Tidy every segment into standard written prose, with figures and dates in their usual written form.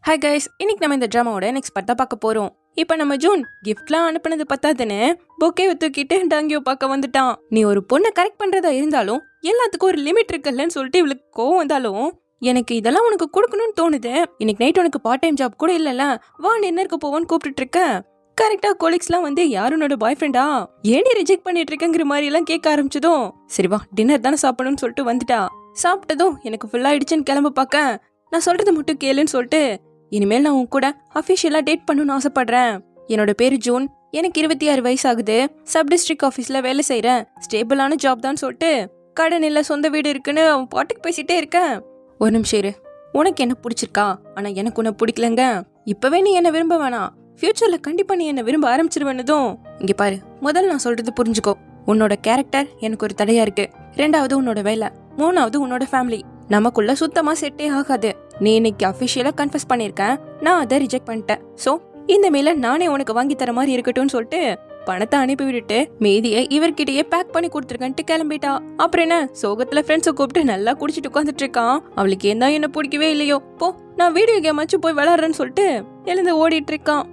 Hi guys, இன்னைக்கு நம்ம இந்த ட்ராமாவோட நெக்ஸ்ட் பார்ட் தான் பார்க்க போறோம். இப்போ நம்ம ஜூன் கிஃப்ட்லாம் அனுப்புனது பத்தாதுன்னு பொக்கேவை தூக்கிட்டு டாங்கியோ பார்க்க வந்துட்டான். நீ ஒரு பொண்ணை கரெக்ட் பண்றதா இருந்தாலும் எல்லாத்துக்கும் ஒரு லிமிட் இருக்குல்லன்னு சொல்லிட்டு இவளுக்கு கோவம் வந்தாலும் எனக்கு இதெல்லாம் உனக்கு கொடுக்கணும்னு தோணுது. இன்னைக்கு நைட் உனக்கு பார்ட் டைம் ஜாப் கூட இல்லைல்ல, வா டின்னருக்கு போவான்னு கூப்பிட்டு இருக்க. கரெக்டா கொலீக்ஸ்லாம் வந்து யாருனோட பாய் ஃப்ரெண்டா ஏன் ரிஜெக்ட் பண்ணிட்டு இருக்கங்கிற மாதிரி எல்லாம் கேட்க ஆரம்பிச்சதும் சரி வா டின்னர் தானே சாப்பிடணும்னு சொல்லிட்டு வந்துட்டா. சாப்பிட்டதும் எனக்கு ஃபுல் ஆயிடுச்சுன்னு கிளம்ப பார்க்க நான் சொல்றது மட்டும் கேளுன்னு சொல்லிட்டு இனிமேல் நான் உன் கூட அஃபிஷியலா டேட் பண்ணணும்னு ஆசைப்படுறேன். என்னோட பேரு ஜூன், எனக்கு 26 வயசு ஆகுது. சப் டிஸ்ட்ரிக்ட் ஆஃபீஸ்ல வேலை செய்யறேன். ஸ்டேபிளான ஜாப் தான் சொல்லிட்டு கடன் இல்ல சொந்த வீடு இருக்குன்னு அவன் பாட்டுக்கு பேசிட்டே இருக்கேன். ஒரு நிமிஷம் இரு, உனக்கு என்ன பிடிச்சிருக்கா? ஆனா எனக்கு உன்னை பிடிக்கலங்க. இப்பவே நீ என்ன விரும்ப வேணாம், ஃபியூச்சர்ல கண்டிப்பா நீ என்ன விரும்ப ஆரம்பிச்சிருவேன்னதும் இங்க பாரு, முதல்ல நான் சொல்றது புரிஞ்சுக்கோ. உன்னோட கேரக்டர் எனக்கு ஒரு தடையா இருக்கு. 2வது உன்னோட வேலை, 3வது உன்னோட ஃபேமிலி. நமக்குள்ள சுத்தமா செட்டே ஆகாது. நீ இன்னைக்கு அஃபிஷியலா கன்ஃபஸ் பண்ணிருக்கேன், நான் அதை ரிஜெக்ட் பண்ணிட்டேன். சோ இந்த மேல நானே உனக்கு வாங்கி தர மாதிரி இருக்கட்டும்னு சொல்லிட்டு பணத்தை அனுப்பி விட்டுட்டு மீதியை இவர்கிட்டயே பேக் பண்ணி கொடுத்துருக்கேன்ட்டு கிளம்பிட்டா. அப்புறம் என்ன, சோகத்துல ஃப்ரெண்ட்ஸை கூப்பிட்டு நல்லா குடிச்சிட்டு உட்காந்துட்டு இருக்கான். அவளுக்கு ஏன் என்ன பிடிக்கவே இல்லையோ, போ நான் வீடியோ கேம் ஆச்சு போய் விளையாடுறேன்னு சொல்லிட்டு எழுந்து ஓடிட்டு இருக்கான்.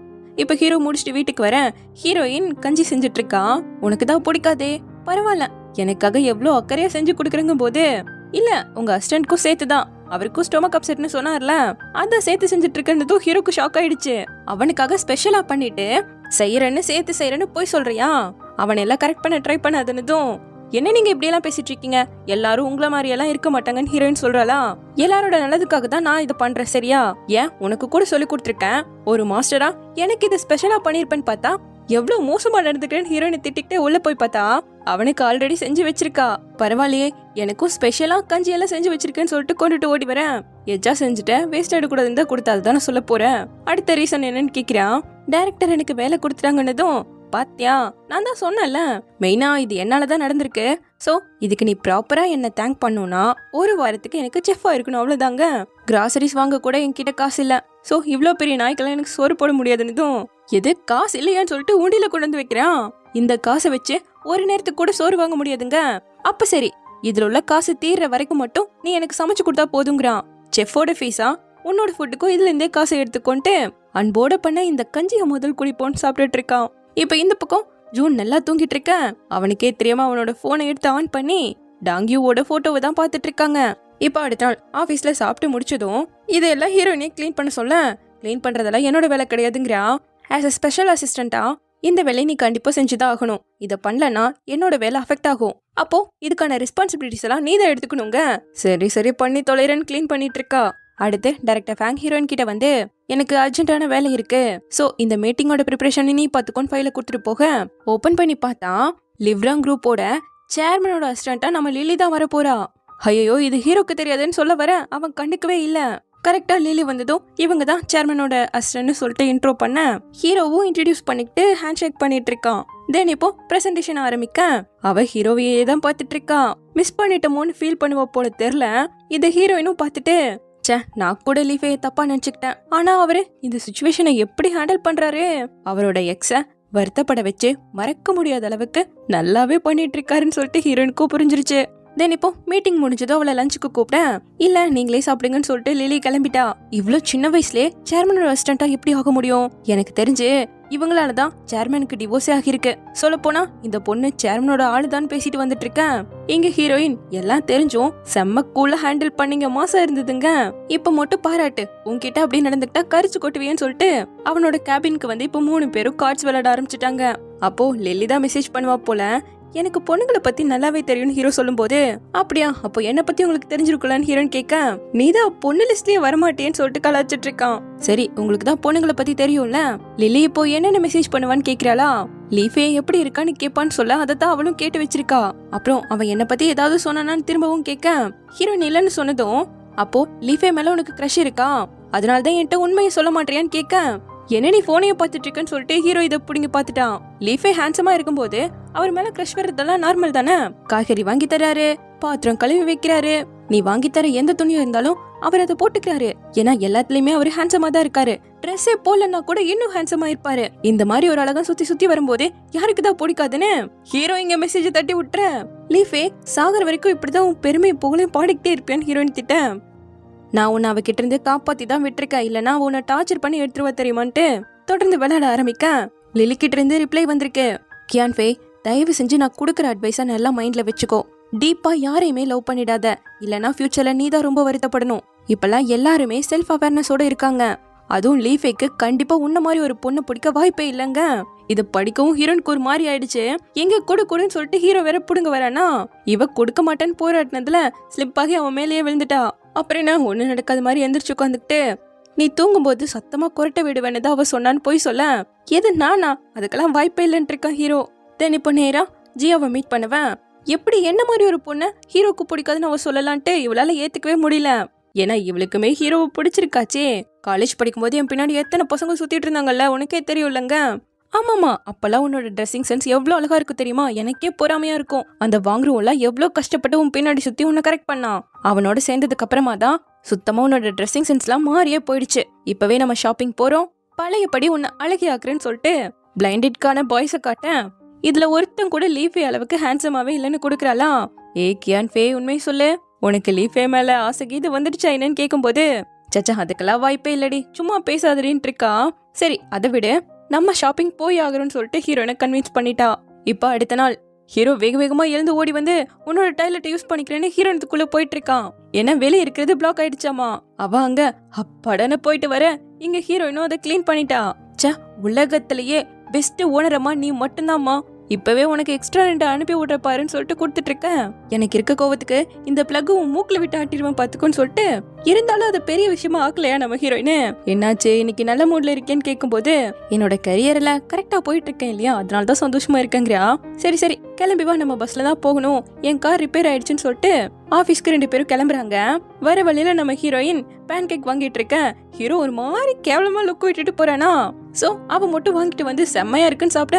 இப்ப ஹீரோ முடிச்சுட்டு வீட்டுக்கு வர ஹீரோயின் கஞ்சி செஞ்சுட்டு இருக்கான். உனக்கு தான் பிடிக்காதே, பரவாயில்ல, எனக்காக எவ்வளவு அக்கறையா செஞ்சு கொடுக்குறங்க போது இல்ல உங்க அசிஸ்டன்ட்க்கும் சேர்த்துதான், அவருக்கும் ஸ்டொமக் அப்செட்னு சொன்னார்ல, அதான் சேர்த்து செஞ்சுட்டு இருக்கேன்னு ஹீரோக்கு ஷாக் ஆயிடுச்சு. அவனுக்காக ஸ்பெஷலா பண்ணிட்டு செய்யறேன்னு சேர்த்து போய் சொல்றியா? அவன் எல்லாம் கரெக்ட் பண்ண ட்ரை பண்ணாதுன்னதும் என்ன நீங்க இப்படி எல்லாம் பேசிட்டு இருக்கீங்க, எல்லாரும் உங்கள மாதிரி எல்லாம் இருக்க மாட்டாங்கன்னு ஹீரோயின் சொல்றாளா. எல்லாரோட நல்லதுக்காக தான் நான் இதை பண்றேன், சரியா? ஏன் உனக்கு கூட சொல்லி கொடுத்துருக்கேன், ஒரு மாஸ்டரா எனக்கு இதை ஸ்பெஷலா பண்ணிருப்பேன்னு பார்த்தா எவ்வளவு மோசமா நடந்துக்கிறேன்னு ஹீரோயினை திட்டிக்கிட்டே உள்ள போய் பார்த்தா அவனுக்கு ஆல்ரெடி செஞ்சு வச்சிருக்கா. பரவாயில்லையே, எனக்கும் ஸ்பெஷலா கஞ்சி எல்லாம் செஞ்சு வச்சிருக்கேன்னு சொல்லிட்டு கொண்டுட்டு ஓடி வரேன். எஜ்ஜா செஞ்சுட்டேன், வேஸ்ட் ஆயிடக்கூடாதுன்னு தான் கொடுத்தா அதுதான் நான் சொல்ல போறேன். அடுத்த ரீசன் என்னன்னு கேக்குறான். டைரக்டர் எனக்கு வேலை கொடுத்துட்டாங்கன்னதும் பாத்தியா, நான் தான் சொன்னேன்ல, மெயினா இது என்னாலதான் நடந்திருக்கு. சோ இதுக்கு நீ ப்ராப்பரா என்ன தேங்க் பண்ணுனா ஒரு வாரத்துக்கு எனக்கு செஃப் ஆயிருக்கணும், அவ்வளவுதாங்க. கிராசரிஸ் வாங்க கூட என்கிட்ட காசு இல்ல. சோ இவ்ளோ பெரிய நாய்க்கெல்லாம் எனக்கு சோறு போட முடியாதுன்னதும் எது காசு இல்லையான்னு சொல்லிட்டு உண்டியில கொண்டு வந்து வைக்கிறான். இந்த காசை வச்சு ஒரு நேரத்துக்கு கூட சோறு வாங்க முடியாதுங்க. அப்ப சரி, இதுல உள்ள காசு தீர்ற வரைக்கும் மட்டும் நீ எனக்கு சமைச்சு கொடுத்தா போதுங்கிறான். செஃபோட ஃபீஸா உன்னோட ஃபுட்டுக்கும் இதுல இருந்தே காசை எடுத்துக்கொண்டு அன்போட பண்ண இந்த கஞ்சியை முதல் குடிப்போன்னு சாப்பிட்டுட்டு இருக்கான். இப்ப இந்த பக்கம் ஜூன் நல்லா தூங்கிட்டு இருக்க. அவனுக்கே தெரியாம அவனோட போனை எடுத்து ஆன் பண்ணி டாங்கியோட போட்டோவை தான் பாத்துட்டு இருக்காங்க. இப்ப அடுத்த நாள் ஆபீஸ்ல சாப்பிட்டு முடிச்சதும் இதெல்லாம் ஹீரோயினே கிளீன் பண்ண சொல்ல, கிளீன் பண்றதெல்லாம் என்னோட வேலை கிடையாதுங்கிறா. ஆஸ் அ ஸ்பெஷல் அசிஸ்டண்டா இந்த வேலையை நீ கண்டிப்பா செஞ்சுதான் ஆகணும். இதை பண்ணலன்னா என்னோட வேலை அஃபெக்ட் ஆகும். அப்போ இதுக்கான ரெஸ்பான்சிபிலிட்டிஸ் எல்லாம் நீ தான் எடுத்துக்கணுங்க. சரி சரி பண்ணி தொலைறன்னு கிளீன் பண்ணிட்டு இருக்கா. அடுத்து டைரக்டர் ஃபேங் ஹீரோயின் கிட்ட வந்து எனக்கு அர்ஜென்ட்டான வேலை இருக்கு, சோ இந்த மீட்டிங்கோட ப்ரிப்பரேஷன் நீ பார்த்துக்கோன்னு ஃபைலை கொடுத்துட்டு போக ஓபன் பண்ணி பார்த்தா லிவ்ராங் குரூப்போட சேர்மனோட அசிஸ்டண்டா நம்ம லிலி தான் வர போறா. ஐயோ இது ஹீரோக்கு தெரியாதுன்னு சொல்ல வர அவன் கண்டுக்கவே இல்ல. கரெக்டா லிலி வந்ததும் இவங்க தான் சேர்மனோட அசிஸ்டன்ட்னு சொல்லிட்டு இன்ட்ரோ பண்ண ஹீரோவும் இன்ட்ரடியூஸ் பண்ணிட்டு ஹேண்ட் ஷேக் பண்ணிட்டு இருக்கான். தென் இப்போ பிரசன்டேஷன் ஆரம்பிக்க அவ ஹீரோவையே தான் பார்த்துட்டு இருக்கா. மிஸ் பண்ணிட்டோமோன்னு ஃபீல் பண்ணுவ போல தெரியல. இதை ஹீரோயினும் பார்த்துட்டு நான் கூட லீஃபையை தப்பா நினைச்சுக்கிட்டேன், ஆனா அவரு இந்த சிச்சுவேஷனை எப்படி ஹேண்டில் பண்றாரு, அவரோட எக்ஸ வருத்தப்பட வச்சு மறக்க முடியாத அளவுக்கு நல்லாவே பண்ணிட்டு இருக்காருன்னு சொல்லிட்டு ஹீரோயினுக்கும் புரிஞ்சிருச்சு. தென் இப்போ மீட்டிங் முடிஞ்சதும் அவளை லஞ்சுக்கு கூப்பிட்டேன். இல்ல நீங்களே சாப்பிடுங்கன்னு சொல்லிட்டு லிலி கிளம்பிட்டா. இவ்ளோ சின்ன வயசுலயே சேர்மனோட அசிஸ்டண்டா எப்படி ஆக முடியும்? எனக்கு தெரிஞ்சு இவங்களாலதான் சேர்மனுக்கு டிவோர்ஸே ஆகிருக்கு. சொல்ல போனா இந்த பொண்ணு சேர்மனோட ஆளுதான் பேசிட்டு வந்துட்டு இருக்கேன். இங்க ஹீரோயின் எல்லாம் தெரிஞ்சும் செம்ம கூலா ஹேண்டில் பண்ணீங்க, மாசா இருந்ததுங்க. இப்ப மட்டும் பாராட்டு, உன்கிட்ட அப்படி நடந்துக்கிட்டா கரிச்சு கொட்டுவியன்னு சொல்லிட்டு அவனோட கேபினுக்கு வந்து இப்ப 3 பேரும் கார்ட்ஸ் விளையாட ஆரம்பிச்சுட்டாங்க. அப்போ லில்லி தான் மெசேஜ் பண்ணுவா போல, எனக்கு பொண்ணுங்களை பத்தி நல்லாவே தெரியும்னு ஹீரோ சொல்லும் போது அப்படியா, அப்போ என்ன பத்தி உங்களுக்கு தெரிஞ்சிருக்கலான்னு ஹீரோன்னு கேட்க நீதான் பொண்ணு லிஸ்ட்லயே வரமாட்டேன்னு சொல்லிட்டு கலாச்சிட்டு இருக்கான். சரி உங்களுக்கு தான் பொண்ணுங்களை பத்தி தெரியும்ல, லில்லி இப்போ என்னென்ன மெசேஜ் பண்ணுவான்னு கேக்குறாளா. லீஃபே எப்படி இருக்கான்னு கேட்பான்னு சொல்ல அதைத்தான் அவளும் கேட்டு வச்சிருக்கா. அப்புறம் அவன் என்ன பத்தி ஏதாவது சொன்னான்னு திரும்பவும் கேட்க ஹீரோயின் இல்லன்னு சொன்னதும் அப்போ லீஃபே மேல உனக்கு கிரஷ் இருக்கா, அதனாலதான் என்கிட்ட உண்மையை சொல்ல மாட்டேறியான்னு கேட்க என்ன நீ போனைய பாத்துட்டு இருக்கன்னு சொல்லிட்டு ஹீரோ இதை பிடிங்க பாத்துட்டான். லீஃபே ஹேண்ட்ஸமா இருக்கும்போது அவர் மேல கிரஷ் வர்றதெல்லாம் நார்மல் தானே. காய்கறி வாங்கி தராரு, பாத்திரம் கழுவி வைக்கிறாரு, நீ வாங்கி தர எந்த துணியும் இருந்தாலும் அவர் அதை போட்டுக்கிறாரு. ஏன்னா எல்லாத்துலயுமே அவர் ஹேண்ட்ஸமா தான் இருக்காரு. ட்ரெஸ்ஸே போலன்னா கூட இன்னும் ஹேண்ட்ஸமா இருப்பாரு. இந்த மாதிரி ஒரு அழகா சுத்தி சுத்தி வரும்போது யாருக்குதான் பிடிக்காதுன்னு ஹீரோ இங்க மெசேஜ் தட்டி விட்டுற. லீஃபே சாகர வரைக்கும் இப்படிதான் உன் பெருமையை புகழையும் பாடிக்கிட்டே இருப்பேன்னு ஹீரோயின் திட்ட. நான் உன்னை அவகிட்ட இருந்து காப்பாத்தி தான் விட்டுருக்கேன், இல்லனா உன்னை டார்ச்சர் பண்ணி எடுத்துருவா தெரியுமான்ட்டு தொடர்ந்து விளையாட ஆரம்பிக்க லிலி கிட்ட இருந்து ரிப்ளை வந்திருக்கு. கியான்ஃபே, தயவு செஞ்சு நான் கொடுக்குற அட்வைஸை நல்லா மைண்ட்ல வச்சுக்கோ. டீப்பா யாரையுமே லவ் பண்ணிடாத, இல்லனா ஃபியூச்சர்ல நீ தான் ரொம்ப வருத்தப்படணும். இப்பெல்லாம் எல்லாருமே செல்ஃப் அவேர்னஸோட இருக்காங்க. அதுவும் லீஃபேக்கு கண்டிப்பா உன்ன மாதிரி ஒரு பொண்ணு பிடிக்க வாய்ப்பே இல்லைங்க. இது படிக்கவும் ஹீரோனுக்கு ஒரு மாதிரி ஆயிடுச்சு. எங்க கொடுன்னு சொல்லிட்டு ஹீரோ வேற புடுங்க வரானா, இவ கொடுக்க மாட்டேன்னு போராட்டினதுல ஸ்லிப் ஆகி அவன் மேலேயே விழுந்துட்டா. அப்புறம் என்ன, ஒண்ணு நடக்காத மாதிரி எந்திரிச்சு உட்காந்துக்கிட்டு நீ தூங்கும்போது சத்தமா கொரட்டை விடுவேன்னு அவ சொன்னான்னு போய் சொல்ல, எது நானா, அதுக்கெல்லாம் வாய்ப்பே இல்லைன்னு இருக்கான் ஹீரோ. தென் இப்போ நேரா ஜியாவை மீட் பண்ணுவேன். எப்படி என்ன மாதிரி ஒரு பொண்ணு ஹீரோக்கு பிடிக்காதுன்னு அவ சொல்லலான்ட்டு இவளால ஏத்துக்கவே முடியல. ஏன்னா இவளுக்குமே ஹீரோவை பிடிச்சிருக்காச்சே. காலேஜ் படிக்கும் போது என் பின்னாடி எத்தனை பசங்க சுத்திட்டு இருந்தாங்கல்ல, உனக்கே தெரியும்லங்க. ஆமாமா, அப்பெல்லாம் உன்னோட ட்ரெஸ்ஸிங் சென்ஸ் எவ்வளவு அழகா இருக்கு தெரியுமா, எனக்கே பொறாமையா இருக்கும். அந்த வாங்குறவெல்லாம் எவ்வளவு கஷ்டப்பட்டு உன் பின்னாடி சுத்தி உன்னை கரெக்ட் பண்ணான். அவனோட சேர்ந்ததுக்கு அப்புறமா தான் சுத்தமா உன்னோட ட்ரெஸ்ஸிங் சென்ஸ்லாம் மாறியே போயிடுச்சு. இப்பவே நம்ம ஷாப்பிங் போறோம், பழையபடி உன்னை அழகியாக்குறேன்னு சொல்லிட்டு பிளைண்டட்கான பாய்ஸை காட்டேன். இதுல ஒருத்தன் கூட லீஃபே அளவுக்கு ஹேண்ட்ஸமாவே இல்லைன்னு கொடுக்குறாளா. ஏ கியான்ஃபே, உண்மையை சொல்லு, உனக்கு லீஃபே மேல ஆசைக்கு இது வந்துடுச்சா என்னன்னு கேட்கும்போது, சச்சா அதுக்கெல்லாம் வாய்ப்பே இல்லடி, சும்மா பேசாதடின்னு இருக்கா. சரி அதை விடு, நம்ம ஷாப்பிங் போய் ஆகுறோம்னு சொல்லிட்டு ஹீரோனை கன்வின்ஸ் பண்ணிட்டா. இப்ப அடுத்த நாள் ஹீரோ வேக வேகமா எழுந்து ஓடி வந்து உன்னோட டாய்லெட் யூஸ் பண்ணிக்கிறேன்னு ஹீரோனுக்குள்ள போயிட்டு இருக்கான். ஏன்னா வெளியே இருக்கிறது பிளாக் ஆயிடுச்சாமா. அவ அங்க அப்படன்னு போயிட்டு வர இங்க ஹீரோயினும் அதை கிளீன் பண்ணிட்டா. ச, உலகத்திலேயே பெஸ்ட் ஓனரம்மா நீ மட்டும்தாம்மா, இப்பவே உனக்கு எக்ஸ்ட்ரா 2 அனுப்பி விடுற பாருன்னு சொல்லிட்டு கொடுத்துட்டு இருக்கேன். எனக்கு இருக்க கோவத்துக்கு இந்த பிளக் உன் மூக்குல விட்டு ஆட்டிடுவேன் பாத்துக்கோன்னு சொல்லிட்டு, இருந்தாலும் அது பெரிய விஷயமா ஆக்கலையா நம்ம ஹீரோயின். என்னாச்சு இன்னைக்கு நல்ல மூட்ல இருக்கேன்னு கேட்கும்போது, என்னோட கரியர்ல கரெக்டா போயிட்டு இருக்கேன் இல்லையா, அதனாலதான் சந்தோஷமா இருக்கேங்கிறா. சரி சரி கிளம்பி வா, நம்ம பஸ்ல தான் போகணும், என் கார் ரிப்பேர் ஆயிடுச்சுன்னு சொல்லிட்டு ஆபீஸ்க்கு 2 பேரும் கிளம்புறாங்க. வர வழியில நம்ம ஹீரோயின் பேன் கேக் வாங்கிட்டு இருக்கேன். ஹீரோ ஒரு மாதிரி கேவலமா லுக் விட்டுட்டு போறானா. சோ அவ மட்டும் வாங்கிட்டு வந்து செம்மையா இருக்குன்னு சாப்பிட,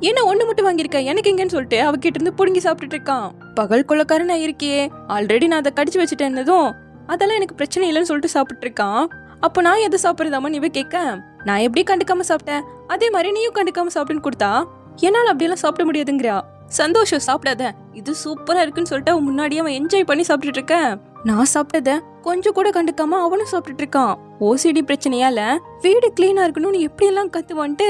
என்ன ஒண்ணு மட்டும் வாங்கியிருக்க எனக்கு எங்கன்னு சொல்லிட்டு அவகிட்ட இருந்து புடுங்கி சாப்பிட்டுட்டு இருக்கான். பகல் கொள்ளக்காரனா இருக்கியே, ஆல்ரெடி நான் அதை கடிச்சு வச்சுட்டேன்னதும் அதெல்லாம் எனக்கு பிரச்சனை இல்லைன்னு சொல்லிட்டு சாப்பிட்டு இருக்கான். அப்போ நான் எதை சாப்பிடுறதாமா நீ கேட்க, நான் எப்படி கண்டுக்காம சாப்பிட்டேன் அதே மாதிரி நீயும் கண்டுக்காம சாப்பிட்டுன்னு கொடுத்தா என்னால அப்படியெல்லாம் சாப்பிட முடியாதுங்கிறா. சந்தோஷம் சாப்பிடாத, இது சூப்பரா இருக்குன்னு சொல்லிட்டு அவன் முன்னாடியே அவன் என்ஜாய் பண்ணி சாப்பிட்டுட்டு இருக்கேன். நான் சாப்பிட்டத கொஞ்சம் கூட கண்டுக்காம அவனும் சாப்பிட்டுட்டு இருக்கான். ஓசிடி பிரச்சனையால வீடு கிளீனா இருக்கணும்னு எப்படி எல்லாம் கத்துவான்ட்டு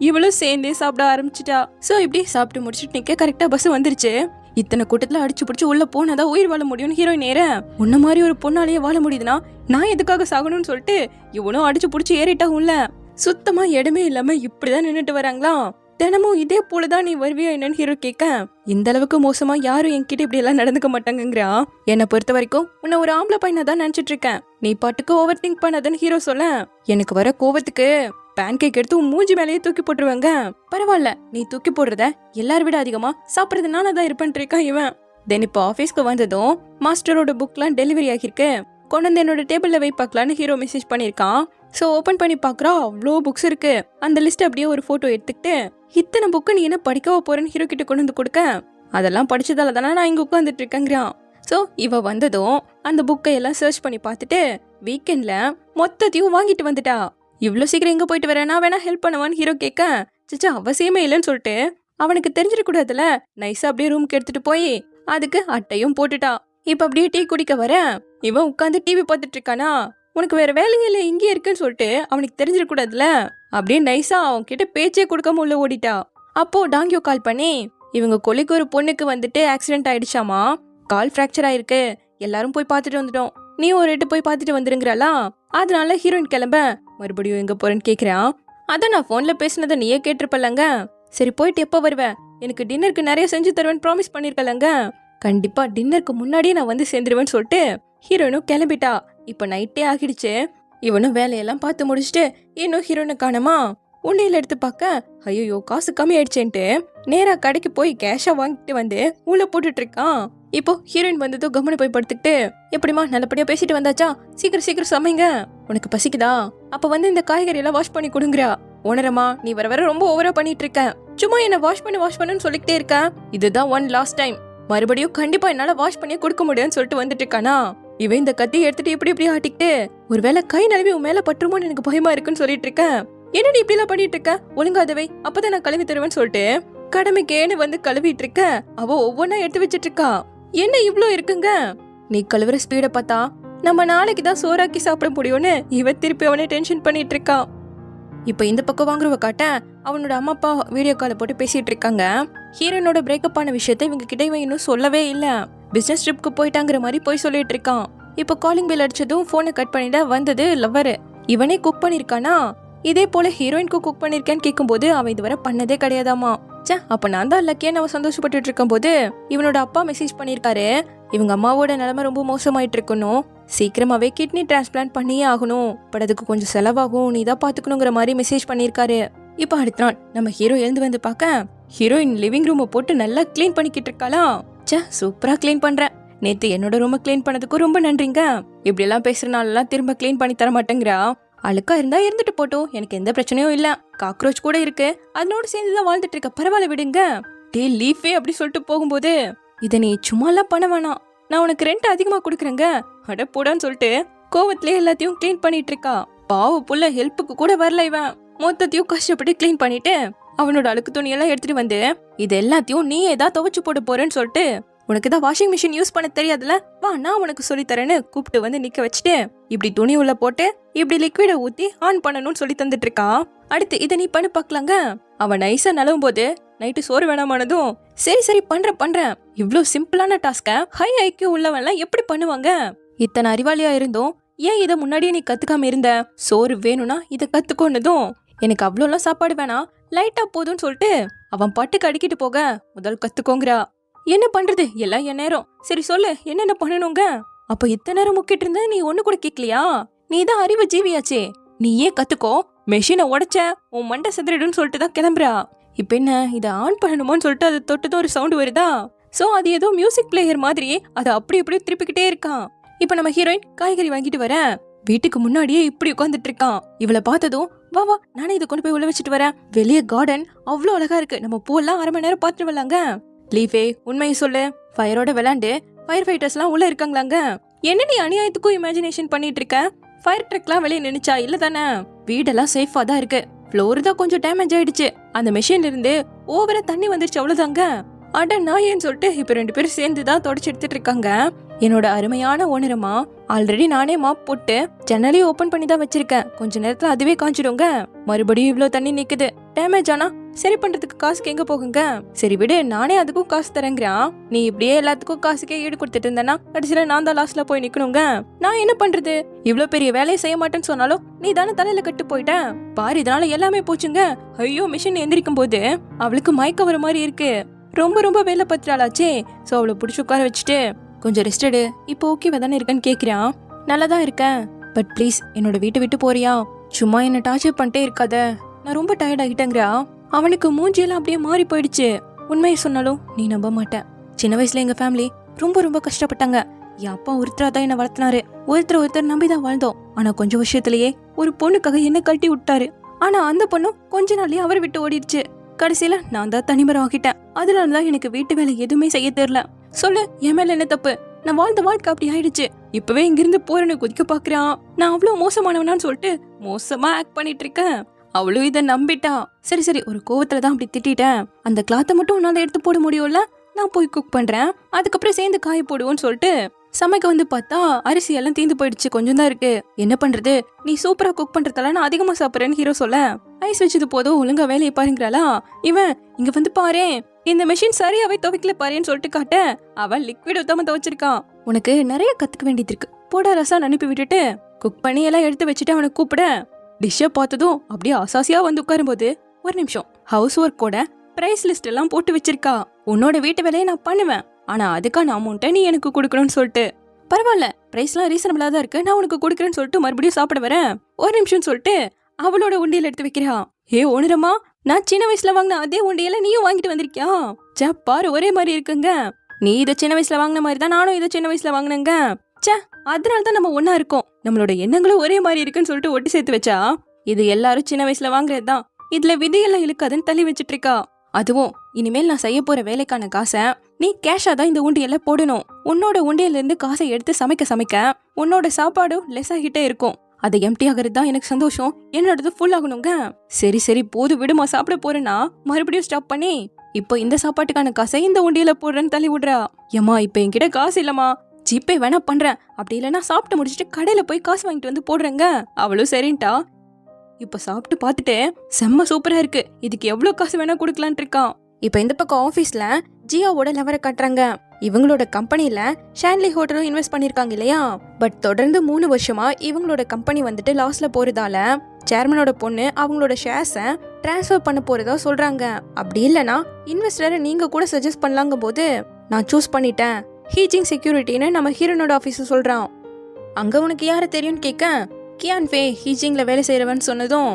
இவளும் சேர்ந்தே சாப்பிட ஆரம்பிச்சுட்டா. சோ இப்படி சாப்பிட்டு முடிச்சுட்டு நிக்க கரெக்டா பஸ் வந்துருச்சு. இத்தனை கூட்டத்துல அடிச்சு பிடிச்சு உள்ள போனாதான் உயிர் வாழ முடியும்னு ஹீரோயின் நேர, உன்ன மாதிரி ஒரு பொண்ணாலேயே வாழ முடியுதுன்னா நான் எதுக்காக சாகணும்னு சொல்லிட்டு இவனும் அடிச்சு பிடிச்சு ஏறிட்டாகும்ல. சுத்தமா இடமே இல்லாம இப்படிதான் நின்னுட்டு வராங்களா. தினமும் இதே போலதான் நீ வருவியா என்னன்னு ஹீரோ கேட்க, இந்த அளவுக்கு மோசமா யாரும் என்கிட்ட இப்படி எல்லாம் நடந்துக்க மாட்டாங்கிறா. என்னை பொறுத்த வரைக்கும் உன்னை ஒரு ஆம்பளை பையனா தான் நினைச்சிட்டு இருக்கேன், நீ பாட்டுக்கு ஓவர் திங்க் பண்ணாதன்னு ஹீரோ சொல்ல, எனக்கு வர கோவத்துக்கு பேன் கேக் எடுத்து உன் மூஞ்சி மேலேயே தூக்கி போட்டுருவாங்க. பரவாயில்ல, நீ தூக்கி போடுறத எல்லாரும் விட அதிகமா சாப்பிடுறது நானதான் இருப்பேன் இருக்கான் இவன். தென் இப்போ ஆபீஸ்க்கு வந்ததும் மாஸ்டரோட புக்லாம் டெலிவரி ஆகிருக்கு, கொண்டு வந்து என்னோட டேபிள்ல வை பார்க்கலான்னு ஹீரோ மெசேஜ் பண்ணிருக்கான். சோ ஓபன் பண்ணி பாக்குறா, அவ்வளோ புக்ஸ் இருக்கு. அந்த லிஸ்ட் அப்படியே ஒரு போட்டோ எடுத்துக்கிட்டு, இத்தனை புக்கு நீ என்ன படிக்கவா போறேன்னு ஹீரோ கிட்ட கொண்டு வந்து கொடுக்க, அதெல்லாம் படிச்சதால தானே நான் இங்க உட்காந்துட்டு இருக்கேங்கிறான். சோ இவ வந்ததும் அந்த புக்கை எல்லாம் சர்ச் பண்ணி பார்த்துட்டு வீக்கெண்ட்ல மொத்தத்தையும் வாங்கிட்டு வந்துட்டா. இவ்வளவு சீக்கிரம் எங்க போயிட்டு வரேன், நான் வேணா ஹெல்ப் பண்ணுவான்னு ஹீரோ கேட்க, சிச்சா அவசியமே இல்லைன்னு சொல்லிட்டு அவனுக்கு தெரிஞ்சிடக்கூடாதுல நைஸா அப்படியே ரூம்க்கு எடுத்துட்டு போய் அதுக்கு அட்டையும் போட்டுட்டா. இப்ப அப்படியே டீ குடிக்க வர இவன் உட்காந்து டிவி பார்த்துட்டு இருக்கானா. உனக்கு வேற வேலைங்க இல்ல இங்கே இருக்குன்னு சொல்லிட்டு அவனுக்கு தெரிஞ்சிடக்கூடாதுல, அப்படியே நைஸா அவன் கிட்ட பேச்சே கொடுக்காம உள்ள ஓடிட்டா. அப்போ டாங்கியோ கால் பண்ணி, இவங்க கொலைக்கு ஒரு பொண்ணுக்கு வந்துட்டு ஆக்சிடென்ட் ஆயிடுச்சாமா, கால் ஃப்ராக்சர் ஆயிருக்கு, எல்லாரும் போய் பார்த்துட்டு வந்துட்டோம், நீ ஒரு ரேட்டு போய் பார்த்துட்டு வந்துருங்கிறாளா. அதனால ஹீரோயின் கிளம்ப மறுபடியும் எங்க போறேன்னு கேக்குறான். அதான் நான் போன்ல பேசினதை நீயே கேட்டிருப்பலங்க, சரி போயிட்டு எப்ப வருவேன், எனக்கு டின்னருக்கு நிறைய செஞ்சு தருவேன்னு ப்ராமிஸ் பண்ணிருக்கலங்க, கண்டிப்பா டின்னருக்கு முன்னாடியே நான் வந்து சேர்ந்துருவேன்னு சொல்லிட்டு ஹீரோயினும் கிளம்பிட்டா. இப்ப நைட்டே ஆகிடுச்சு. இவனும் வேலையெல்லாம் பார்த்து முடிச்சுட்டு இன்னும் ஹீரோயினை காணமா. உண்டியில எடுத்து பார்க்க, ஐயோ காசு கம்மி ஆயிடுச்சேன்ட்டு நேரா கடைக்கு போய் கேஷா வாங்கிட்டு வந்து உள்ள போட்டுட்டு இருக்கான். இப்போ ஹீரோயின் வந்ததும் கம்மனு போய் படுத்துக்கிட்டு, எப்படிமா நல்லபடியா பேசிட்டு வந்தாச்சா, சீக்கிரம் சீக்கிரம் சமைங்க, உனக்கு பசிக்குதா, அப்ப வந்து இந்த காய்கறி எல்லாம் வாஷ் பண்ணி கொடுங்கறா. ஓனரமா நீ வர வர ரொம்ப ஓவரா பண்ணிட்டு இருக்க, சும்மா என்ன வாஷ் பண்ணுன்னு சொல்லிக்கிட்டே இருக்க, இதுதான் ஒன் லாஸ்ட் டைம், மறுபடியும் கண்டிப்பா என்னால வாஷ் பண்ணி கொடுக்க முடியும்னு சொல்லிட்டு வந்துட்டு இருக்கானா. இவன் இந்த கத்தியை எடுத்துட்டு இப்படி ஆட்டிக்கிட்டு, ஒருவேளை கை நழுவி உன் மேல பற்றுமோன்னு எனக்கு பயமா இருக்குன்னு சொல்லிட்டு இருக்கேன். என்னடி இப்படி எல்லாம் பண்ணிட்டு இருக்க, ஒழுங்காதவை அப்பதான் நான் கழுவி தருவேன்னு சொல்லிட்டு கடமைக்கேன்னு வந்து கழுவிட்டு இருக்க. அவ ஒவ்வொன்னா எடுத்து வச்சிட்டு இருக்கா. என்ன இவ்ளோ இருக்குங்க, நீ கழுவுற ஸ்பீட பார்த்தா நம்ம நாளைக்கு தான் சோறாக்கி சாப்பிட முடியும்னு இவ திருப்பி அவனே டென்ஷன் பண்ணிட்டு இருக்கான். இப்போ இந்த பக்கம் வாங்குறவ காட்ட அவனோட அம்மா அப்பா வீடியோ காலை போட்டு பேசிட்டு இருக்காங்க. ஹீரோயினோட பிரேக்கப் ஆன விஷயத்த இவங்க கிட்ட இவன் இன்னும் சொல்லவே இல்ல. பிசினஸ் ட்ரிப்க்கு போயிட்டாங்கிற மாதிரி போய் சொல்லிட்டு இருக்கான். இப்போ காலிங் பெல் அடிச்சதும் போனை கட் பண்ணிட வந்தது லவ்வரு. இவனே குக் பண்ணிருக்கானா? இதே போல ஹீரோயினுக்கு குக் பண்ணிருக்கேன்னு கேட்கும்போது அவன் இதுவரை பண்ணதே கிடையாதாமா. அப்ப நான் தான் லக்கியான்னு அவன் சந்தோஷப்பட்டு இருக்கும் போது இவனோட அப்பா மெசேஜ் பண்ணிருக்காரு, இவங்க அம்மாவோட நிலைமை ரொம்ப மோசமாயிட்டு இருக்கணும், சீக்கிரமாவே கிட்னி டிரான்ஸ்பிளான்ட் பண்ணியே ஆகணும், பட் அதுக்கு கொஞ்சம் செலவாகும், நீ தான் பாத்துக்கணுங்கிற மாதிரி மெசேஜ் பண்ணிருக்காரு. இப்ப அடுத்த நாள் நம்ம ஹீரோ எழுந்து வந்து பார்க்க ஹீரோயின் லிவிங் ரூமை போட்டு நல்லா கிளீன் பண்ணிக்கிட்டு இருக்காளா. சூப்பரா கிளீன் பண்றேன், நேத்து என்னோட ரூமை கிளீன் பண்ணதுக்கு ரொம்ப நன்றிங்க, இப்படி எல்லாம் பேசுறதுனால திரும்ப கிளீன் பண்ணி தர மாட்டேங்கிறா, அழுக்கா இருந்தா இருந்துட்டு போட்டோம், எனக்கு எந்த பிரச்சனையும் இல்ல, காக்ரோச் கூட இருக்கு, அதனோட சேர்ந்துதான் வாழ்ந்துட்டு இருக்க, பரவாயில்ல விடுங்க, டே லீஃபே அப்படி சொல்லிட்டு போகும்போது இதை நீ சும்மா எல்லாம் பண்ண வேணாம், நான் உனக்கு ரெண்ட் அதிகமா கொடுக்குறேங்க, அட போடான்னு சொல்லிட்டு கோவத்திலே எல்லாத்தையும் கிளீன் பண்ணிட்டு இருக்கா. பாவ புள்ள ஹெல்ப்புக்கு கூட வரல, இவன் மொத்தத்தையும் கஷ்டப்பட்டு கிளீன் பண்ணிட்டு அவனோட அழுக்கு துணியெல்லாம் எடுத்துட்டு வந்து இது எல்லாத்தையும் நீ ஏதாவது துவைச்சு போட போறேன்னு சொல்லிட்டு, உனக்கு தான் வாஷிங் மிஷின் யூஸ் பண்ண தெரியாதுல, வா நான் உனக்கு சொல்லி தரேன்னு கூப்பிட்டு வந்து நிக்க வச்சுட்டு இப்படி துணி உள்ள போட்டு இப்படி லிக்விட ஊத்தி ஆன் பண்ணணும்னு சொல்லி தந்துட்டு இருக்கான். அடுத்து இதை நீ பண்ணி பாக்கலாங்க. அவன் நைஸா நலவும் போது நைட்டு சோறு வேணாமானதும் சரி பண்றேன், இவ்ளோ சிம்பிளான டாஸ்க ஹை ஐக்கியூ உள்ளவன்லாம் எப்படி பண்ணுவாங்க, இத்தனை அறிவாளியா இருந்தும் ஏன் இதை முன்னாடியே நீ கத்துக்காம இருந்த, சோறு வேணும்னா இதை கத்துக்கோன்னதும் எனக்கு அவ்வளோலாம் சாப்பாடு வேணாம், லைட்டா போதும்னு சொல்லிட்டு அவன் பட்டுக்கு அடிக்கிட்டு போக முதல் கத்துக்கோங்கிறா. என்ன பண்றது எல்லாம் என் நேரம், சரி சொல்லு என்னென்ன பண்ணணுங்க. அப்ப இத்தனை நேரம் முக்கிட்டு இருந்த நீ ஒண்ணு கூட கேட்கலையா, நீ தான் அறிவு ஜீவியாச்சே, நீ ஏன் கத்துக்கோ, மெஷினை உடைச்ச உன் மண்டை செதறிடுன்னு சொல்லிட்டு தான் கிளம்புறா. இப்ப என்ன இதை ஆன் பண்ணணுமோன்னு சொல்லிட்டு அது தொட்டதும் ஒரு சவுண்ட் வருதா, சோ அது ஏதோ மியூசிக் பிளேயர் மாதிரி அதை அப்படி திருப்பிக்கிட்டே இருக்கான். இப்ப நம்ம ஹீரோயின் காய்கறி வாங்கிட்டு வர வீட்டுக்கு முன்னாடியே இப்படி உட்காந்துட்டு இருக்கான். இவளை பார்த்ததும் வா நானே இதை கொண்டு போய் உள்ள வச்சுட்டு வரேன், வெளியே கார்டன் அவ்வளோ அழகா இருக்கு, நம்ம பூவெல்லாம் அரை மணி நேரம் பார்த்துட்டு வரலாங்க. லீஃபே உண்மையை சொல்லு, ஃபயரோட விளையாண்டு ஃபயர் ஃபைட்டர்ஸ் எல்லாம் உள்ள இருக்காங்களாங்க, என்ன நீ அநியாயத்துக்கும் இமேஜினேஷன் பண்ணிட்டு இருக்க, ஃபயர் ட்ரக்லாம் வெளியே நினைச்சா இல்ல தானே, வீடெல்லாம் சேஃபா தான் இருக்கு, ஃப்ளோர் தான் கொஞ்சம் டேமேஜ் ஆயிடுச்சு, அந்த மெஷின்ல இருந்து ஓவரா தண்ணி வந்துருச்சு அவ்வளவுதாங்க. அட நான் ஏன்னு சொல்லிட்டு இப்ப 2 பேரும் சேர்ந்துதான் தொடச்சு எடுத்துட்டு இருக்காங்க. என்னோட அருமையான ஓனரமா ஆல்ரெடி நானே மாப் போட்டு ஜன்னலையும் ஓபன் பண்ணி தான் வச்சிருக்கேன், கொஞ்ச நேரத்துல அதுவே காஞ்சிடுங்க, மறுபடியும் இவ்வளவு தண்ணி நிக்குது, டேமேஜ் ஆனா சரி பண்றதுக்கு காசுக்கு எங்க போகுங்க, சரி விடு நானே அதுக்கும் காசு தரேங்கிறான், நீ இப்படியே எல்லாத்துக்கும் காசுக்கே ஈடு கொடுத்துட்டு இருந்தேன்னா கடைசியில நான் தான் லாஸ்ட்ல போய் நிக்கணுங்க, நான் என்ன பண்றது, இவ்வளவு பெரிய வேலையை செய்ய மாட்டேன்னு சொன்னாலும் நீ தானே தலையில கட்டு போயிட்டேன் பாரு, இதனால எல்லாமே போச்சுங்க. ஐயோ மிஷின் எந்திரிக்கும் போது அவளுக்கு மயக்க வர மாதிரி இருக்கு, ரொம்ப வேலை பத்திராளாச்சே, சோ அவளை பிடிச்சி உட்கார வச்சுட்டு கொஞ்சம் ரெஸ்ட் எடு, இப்போ ஓகேவா தானே இருக்கேன்னு கேட்கிறான். நல்லாதான் இருக்கேன், பட் ப்ளீஸ் என்னோட வீட்டை விட்டு போறியா, சும்மா என்ன டார்ச்சர் பண்ணிட்டே இருக்காத, நான் ரொம்ப டயர்ட் ஆகிட்டேங்கிறா. அவனுக்கு மூஞ்சியெல்லாம் அப்படியே மாறி போயிடுச்சு. உண்மையை சொன்னாலும் நீ நம்ப மாட்டேன், சின்ன வயசுல எங்க ஃபேமிலி ரொம்ப கஷ்டப்பட்டாங்க, என் அப்பா ஒருத்தராதான் என்ன வளர்த்தினாரு, ஒருத்தர் நம்பிதான் வாழ்ந்தோம், ஆனா கொஞ்சம் வருஷத்துலயே ஒரு பொண்ணுக்காக என்ன கழட்டி விட்டாரு, ஆனா அந்த பொண்ணும் கொஞ்ச நாள்லயே அவரை விட்டு ஓடிடுச்சு, கடைசியில நான் தான் தனிமரம் ஆகிட்டேன், அதனாலதான் எனக்கு வீட்டு வேலை எதுவுமே செய்ய தெரியல, சொல்லு என் மேல என்ன தப்பு, நான் வாழ்ந்த வாழ்க்கை அப்படி ஆயிடுச்சு, இப்பவே இங்கிருந்து போறேன்னு குதிக்க பாக்குறான், நான் அவ்வளவு மோசமானவனான்னு சொல்லிட்டு மோசமா ஆக்ட் பண்ணிட்டு இருக்கேன். அவளும் இதை நம்பிட்டா. சரி ஒரு கோவத்துலதான் அப்படி திட்டேன், அந்த கிளாத்தை மட்டும் உன்னால எடுத்து போட முடியும்ல, நான் போய் குக் பண்றேன், அதுக்கப்புறம் சேர்ந்து காய போடுவோன்னு சொல்லிட்டு சமைக்க வந்து பார்த்தா அரிசி எல்லாம் தீந்து போயிடுச்சு, கொஞ்சம் தான் இருக்கு, என்ன பண்றது, நீ சூப்பரா குக் பண்றதால நான் அதிகமா சாப்பிடுறேன்னு ஹீரோ சொல்ல, ஐஸ் வச்சது போதும் ஒழுங்கா வேலையை பாருங்கிறாளா. இவன் இங்க வந்து பாரு, இந்த மெஷின் சரியாவே துவைக்கல பாருன்னு சொல்லிட்டு காட்ட அவன் லிக்விட் ஊத்தாம துவைச்சிருக்கான். உனக்கு நிறைய கத்துக்க வேண்டியது இருக்கு, போடா ரசான்னு அனுப்பி விட்டுட்டு குக் பண்ணி எல்லாம் எடுத்து வச்சுட்டு அவனை கூப்பிட டிஷ்ஷை பார்த்ததும் அப்படியே அசாசியா வந்து உட்காரும் போது ஒரு நிமிஷம், ஹவுஸ் ஒர்க்கோட பிரைஸ் லிஸ்ட் எல்லாம் போட்டு வச்சிருக்கா, உன்னோட வீட்டு வேலையை நான் பண்ணுவேன், ஆனா அதுக்கான அமௌண்ட்டை நீ எனக்கு கொடுக்கணும்னு சொல்லிட்டு, பரவாயில்ல பிரைஸ்லாம் ரீசனபிளா தான் இருக்கு, நான் உனக்கு கொடுக்குறேன்னு சொல்லிட்டு மறுபடியும் சாப்பிட வரேன், ஒரு நிமிஷம் சொல்லிட்டு அவளோட உண்டியல் எடுத்து வைக்கிறா. ஏ ஓனரமா, நான் சின்ன வயசுல வாங்கின அதே உண்டியல நீயும் வாங்கிட்டு வந்திருக்கியா, பாரு ஒரே மாதிரி இருக்குங்க, நீ இதை சின்ன வயசுல வாங்கின மாதிரி தான் நானும் இதை சின்ன வயசுல வாங்கினேங்க, அதனாலதான் நம்ம ஒன்னா இருக்கோம், நம்மளோட எண்ணங்களும் ஒரே மாதிரி இருக்குன்னு சொல்லிட்டு ஒட்டி சேர்த்து வச்சா, இது எல்லாரும் சின்ன வயசுல வாங்குறதுதான், இதுல விதியெல்லாம் இழுக்காதுன்னு தள்ளி வச்சிட்டு இருக்கா. அதுவும் இனிமேல் நான் செய்ய போற வேலைக்கான காசை நீ கேஷா தான் இந்த உண்டியல்ல போடணும், உன்னோட உண்டியல்ல இருந்து காசை எடுத்து சமைக்க உன்னோட சாப்பாடும் லெஸ் ஆகிட்டே இருக்கும், அதை எம்டி ஆகிறது தான் எனக்கு சந்தோஷம், என்னோடது ஃபுல் ஆகணுங்க. சரி போது விடுமா, சாப்பிட போறேன்னா மறுபடியும் ஸ்டாப் பண்ணி இப்போ இந்த சாப்பாட்டுக்கான காசை இந்த உண்டியல போடுறேன்னு தள்ளி விடுறா. ஏமா இப்ப என்கிட்ட காசு இல்லமா, ஜிபே வேணா பண்றேன், அப்படி இல்லைன்னா சாப்பிட்டு முடிச்சுட்டு கடையில போய் காசு வாங்கிட்டு வந்து போடுறேங்க. அவளும் சரின்ட்டா. இப்ப சாப்பிட்டு பார்த்துட்டு செம்ம சூப்பரா இருக்கு, இதுக்கு எவ்வளவு காசு வேணா கொடுக்கலான் இருக்கான். இப்ப இந்த பக்கம் ஆபீஸ்ல ஜியாவோட லெவரை காட்டுறாங்க. இவங்களோட கம்பெனில ஷான்லி ஹோட்டலும் இன்வெஸ்ட் பண்ணிருக்காங்க இல்லையா. பட் தொடர்ந்து 3 வருஷமா இவங்களோட கம்பெனி வந்துட்டு லாஸ்ல போறதால சேர்மனோட பொண்ணு அவங்களோட ஷேர்ஸை டிரான்ஸ்ஃபர் பண்ண போறதா சொல்றாங்க. அப்படி இல்லைன்னா இன்வெஸ்டரை நீங்க கூட சஜஸ்ட் பண்ணலாங்க போது நான் சூஸ் பண்ணிட்டேன், ஹீஜிங் செக்யூரிட்டின்னு நம்ம ஹீரோனோட ஆபீஸ் சொல்றான். அங்க உனக்கு யாரு தெரியும்னு கேட்க, கியான் ஃபே ஹீஜிங்ல வேலை செய்யறவன்னு சொன்னதும்,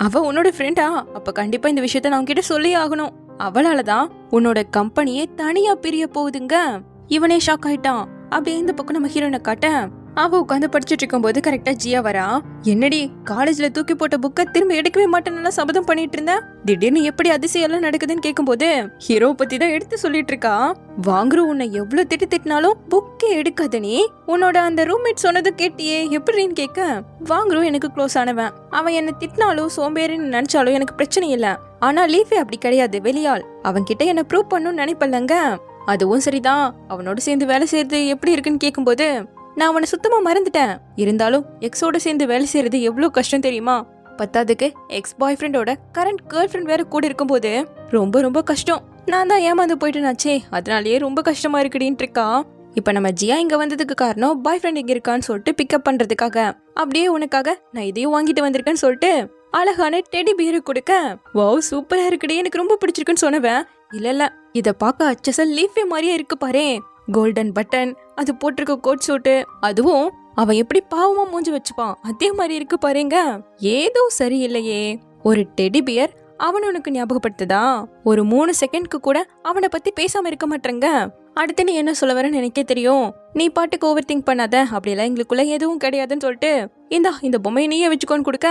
அவ உன்னோட ஃப்ரெண்டா, அப்ப கண்டிப்பா இந்த விஷயத்த நான் கிட்ட சொல்லி ஆகணும், அவளாலதான் உன்னோட கம்பெனியே தனியா பிரிய போகுதுங்க. இவனே ஷாக் ஆயிட்டான். அப்படியே இந்த பக்கம் நம்ம ஹீரோனை காட்ட, அவ உட்காந்து படிச்சுட்டு இருக்கும் போது கரெக்டா ஜியா வரா. என்னடி காலேஜ்ல தூக்கி போட்ட புக்கை திரும்ப எடுக்கவே மாட்டேன்னு சபதம் பண்ணிட்டு இருந்த, திடீர்னு எப்படி அதிசயம் எல்லாம் நடக்குதுன்னு கேட்கும் போது ஹீரோ பத்தி தான் எடுத்து சொல்லிட்டு இருக்கா. வாங்குற உன்னை எவ்வளவு திட்டினாலும் புக்கே எடுக்காத, நீ உன்னோட அந்த ரூம்மேட் சொன்னது கேட்டியே எப்படின்னு கேட்க, வாங்குறோம் எனக்கு க்ளோஸ் ஆனவன், அவன் என்ன திட்டினாலும் சோம்பேறின்னு நினைச்சாலும் எனக்கு பிரச்சனை இல்ல, ஆனா லீஃபே அப்படி கிடையாது, வெளியாள், அவன் கிட்ட என்ன ப்ரூவ் பண்ணணும்னு நினைப்பல்லங்க. அதுவும் சரிதான், அவனோட சேர்ந்து வேலை செய்யறது எப்படி இருக்குன்னு கேட்கும்போது, நான் அவனை சுத்தமா மறந்துட்டேன், இருந்தாலும் எக்ஸோட சேர்ந்து வேலை செய்யறது எவ்வளவு கஷ்டம் தெரியுமா, பத்தாதுக்கு எக்ஸ் பாய் ஃப்ரெண்டோட கரண்ட் கேர்ள் ஃப்ரெண்ட் வேற கூட இருக்கும்போது ரொம்ப ரொம்ப கஷ்டம், நான் தான் ஏமாந்து போயிட்டுனாச்சே, அதனாலயே ரொம்ப கஷ்டமா இருக்குடின்னு இருக்கா. இப்ப நம்ம ஜியா இங்க வந்ததுக்கு காரணம் பாய் ஃப்ரெண்ட் இங்க இருக்கான்னு சொல்லிட்டு பிக்கப் பண்றதுக்காக, அப்படியே உனக்காக நான் இதையும் வாங்கிட்டு வந்திருக்கேன்னு சொல்லிட்டு அழகான டெடி பியரை கொடுக்க, வாவ் சூப்பரா இருக்குடி, எனக்கு ரொம்ப பிடிச்சிருக்குன்னு சொன்னவன், இல்ல இத பாக்க அச்சசல் லீஃபே மாதிரியே இருக்கு பாரு, கோல்டன் பட்டன், அது போட்டிருக்க கோட் சூட்டு, அதுவும் அவன் எப்படி பாவமா மூஞ்சி வச்சுப்பான் அதே மாதிரி இருக்கு பாருங்க, ஏதோ சரியில்லையே. ஒரு டெடி பியர் அவன் உனக்கு ஞாபகப்படுத்துதா, ஒரு 3 செகண்ட்க்கு கூட அவனை பத்தி பேசாம இருக்க மாட்டேங்க. அடுத்து நீ என்ன சொல்ல வரன்னு எனக்கே தெரியும், நீ பாட்டுக்கு ஓவர் திங்க் பண்ணாத, அப்படியெல்லாம் எங்களுக்குள்ள எதுவும் கிடையாதுன்னு சொல்லிட்டு இந்த பொம்மையை நீயே வச்சுக்கோன்னு கொடுக்க,